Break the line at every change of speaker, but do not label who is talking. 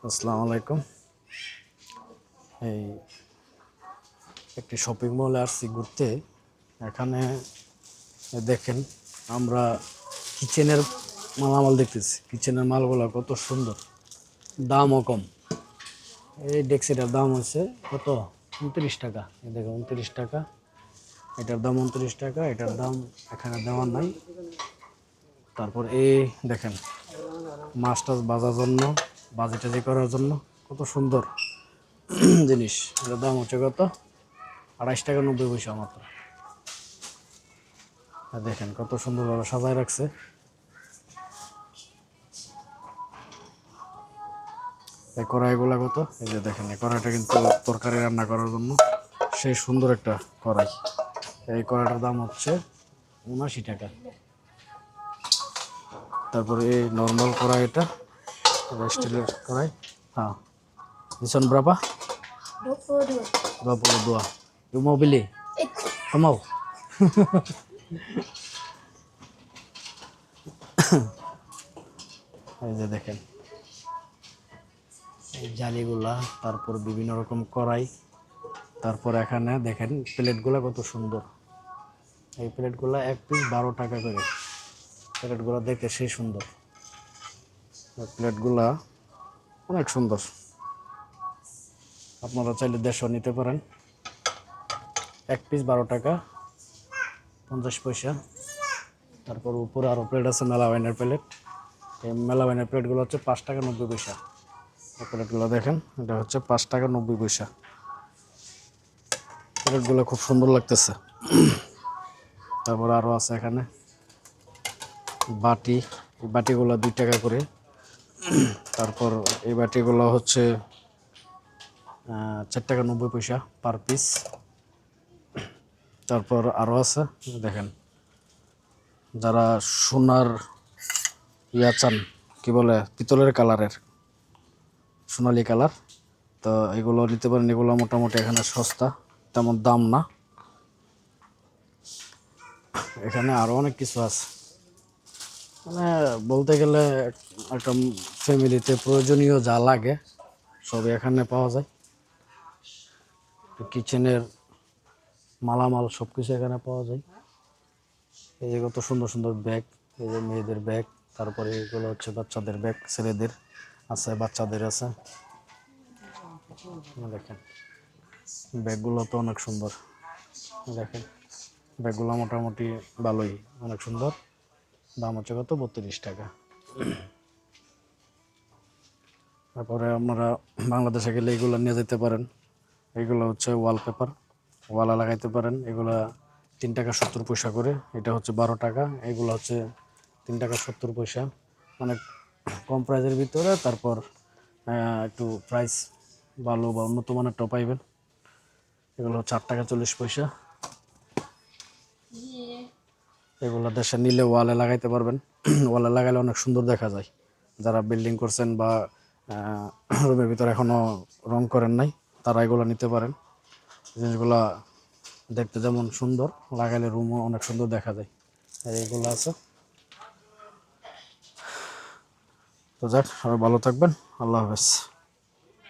আসসালামু আলাইকুম। এই একটি শপিং মলে আসছি ঘুরতে। এখানে দেখেন আমরা কিচেনের মালামাল দেখতেছি। কিচেনের মালগুলো কত সুন্দর, দামও কম। এই ডেক্সিটার দাম হচ্ছে কত, 29 টাকা। এই দেখো 29 টাকা, এটার দাম 29 টাকা। এটার দাম এখানে দেওয়া নাই। তারপর এই দেখেন মাছ টাছ ভাজার জন্য, ভাজি টাজি করার জন্য কত সুন্দর জিনিস। এটার দাম হচ্ছে কত, 28 টাকা 90 পয়সা মাত্র। আর দেখেন কত সুন্দরভাবে সাজায় রাখছে। এই কড়াইগুলা কত, এই যে দেখেন এই কড়াইটা কিন্তু তরকারি রান্না করার জন্য সেই সুন্দর একটা কড়াই। এই কড়াইটার দাম হচ্ছে 79 টাকা। তারপরে এই নর্মাল কড়াই, এটা স্টিলের কড়াই। হ্যাঁ, দিশন berapa? 22. You mau beli? Kamu? এই যে দেখেন এই জালিগুলা, তারপর বিভিন্ন রকম কড়াই। তারপর এখানে দেখেন প্লেটগুলা কত সুন্দর। এই প্লেটগুলা এক পিস 12 টাকা করে। প্লেটগুলা দেখতে সেই সুন্দর। প্লেটগুলা অনেক সুন্দর। আপনারা চাইলে দেশও নিতে পারেন। এক পিস 12 টাকা 50 পয়সা। তারপর উপরে আরও প্লেট আছে, মেলাওয়াইনের প্লেট। এই মেলাওয়াইনের প্লেটগুলো হচ্ছে 5 টাকা 90 পয়সা। এই প্লেটগুলো দেখেন, এটা হচ্ছে 5 টাকা 90 পয়সা। প্লেটগুলো খুব সুন্দর লাগতেছে। তারপর আরও আছে এখানে বাটি। এই বাটিগুলো 2 টাকা করে। তারপর এই বাটিগুলো হচ্ছে 4 টাকা 90 পয়সা পার পিস। তারপর আরও আছে দেখেন, যারা সোনার চান, কি বলে, পিতলের কালারের, সোনালি কালার, তো এগুলো নিতে পারেন। এগুলো মোটামুটি এখানে সস্তা, তেমন দাম না। এখানে আরও অনেক কিছু আছে, মানে বলতে গেলে একটা ফ্যামিলিতে প্রয়োজনীয় যা লাগে সবই এখানে পাওয়া যায়। কিচেনের মালামাল সব কিছু এখানে পাওয়া যায়। এই যে কত সুন্দর সুন্দর ব্যাগ, এই যে মেয়েদের ব্যাগ। তারপরে এগুলো হচ্ছে বাচ্চাদের ব্যাগ, ছেলেদের আছে, বাচ্চাদের আছে। দেখেন ব্যাগগুলো তো অনেক সুন্দর। দেখেন ব্যাগগুলো মোটামুটি ভালোই, অনেক সুন্দর। দাম হচ্ছে কত, 32 টাকা। তারপরে আপনারা বাংলাদেশে গেলে এগুলো নিয়ে যেতে পারেন। এগুলো হচ্ছে ওয়ালপেপার, ওয়ালে লাগাইতে পারেন। এগুলা 3 টাকা 70 পয়সা করে। এটা হচ্ছে 12 টাকা। এগুলো হচ্ছে 3 টাকা 70 পয়সা, অনেক কম প্রাইজের ভিতরে। তারপর একটু প্রাইস ভালো বা উন্নত মানেরটাও পাইবেন। এগুলো হচ্ছে 8 টাকা 40 পয়সা। এগুলো দেশে নিলে ওয়ালে লাগাইতে পারবেন। ওয়ালে লাগাইলে অনেক সুন্দর দেখা যায়। যারা বিল্ডিং করছেন বা রুমের ভিতরে এখনো রং করেন নাই, তারা এগুলো নিতে পারেন। জিনিসগুলা দেখতে যেমন সুন্দর, লাগাইলে রুমও অনেক সুন্দর দেখা যায়। আর এইগুলো আছে। তো যাক, সবাই ভালো থাকবেন। আল্লাহ হাফেজ।